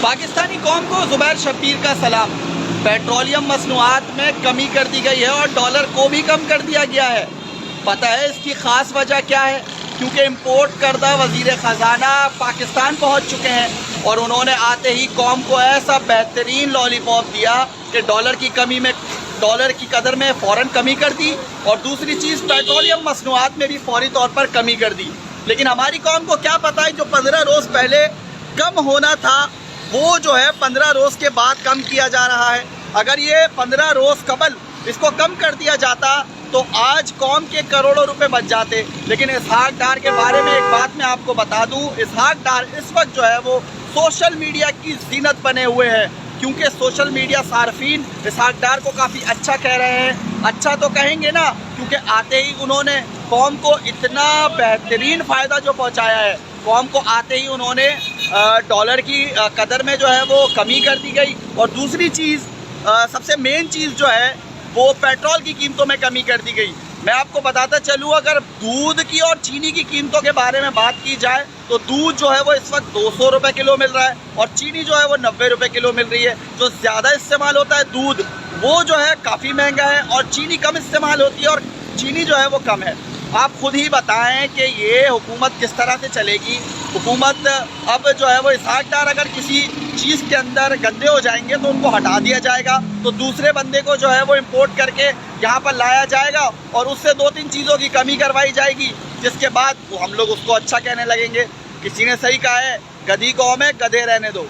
पाकिस्तानी कौम को ज़ुबैर शब्बीर का सलाम। पेट्रोलियम मसनूआत में कमी कर दी गई है और डॉलर को भी कम कर दिया गया है। पता है इसकी ख़ास वजह क्या है? क्योंकि इम्पोर्ट करदा वज़ीर ख़जाना पाकिस्तान पहुंच चुके हैं और उन्होंने आते ही कौम को ऐसा बेहतरीन लॉलीपॉप दिया कि डॉलर की कदर में फ़ौरन कमी कर दी और दूसरी चीज़ पेट्रोलियम मसनूआत में भी फौरी तौर पर कमी कर दी। लेकिन हमारी कौम को क्या पता है, जो 15 रोज़ पहले कम होना था वो जो है 15 रोज़ के बाद कम किया जा रहा है। अगर ये 15 रोज़ कबल इसको कम कर दिया जाता तो आज कौम के करोड़ों रुपए बच जाते। लेकिन इसहाक डार के बारे में एक बात मैं आपको बता दूं, इसहाक डार इस वक्त जो है वो सोशल मीडिया की जीनत बने हुए हैं, क्योंकि सोशल मीडिया सार्फिन इसहाक डार को काफ़ी अच्छा कह रहे हैं। अच्छा तो कहेंगे ना, क्योंकि आते ही उन्होंने कौम को इतना बेहतरीन फ़ायदा जो पहुंचाया है, कौम को आते ही उन्होंने डॉलर की कदर में जो है वो कमी कर दी गई और दूसरी चीज़ सबसे मेन चीज़ जो है वो पेट्रोल की कीमतों में कमी कर दी गई। मैं आपको बताता चलूँ, अगर दूध की और चीनी की कीमतों के बारे में बात की जाए तो दूध जो है वो इस वक्त 200 रुपये किलो मिल रहा है और चीनी जो है वो 90 रुपये किलो मिल रही है। जो ज़्यादा इस्तेमाल होता है दूध, वो जो है काफ़ी महंगा है और चीनी कम इस्तेमाल होती है और चीनी जो है वो कम है। आप खुद ही बताएं कि ये हुकूमत किस तरह से चलेगी। हुकूमत अब जो है वो इसहाक डार अगर किसी चीज़ के अंदर गंदे हो जाएंगे तो उनको हटा दिया जाएगा, तो दूसरे बंदे को जो है वो इम्पोर्ट करके यहाँ पर लाया जाएगा और उससे 2-3 चीज़ों की कमी करवाई जाएगी, जिसके बाद वो हम लोग उसको अच्छा कहने लगेंगे। किसी ने सही कहा है, गधी कौम है, गधे रहने दो।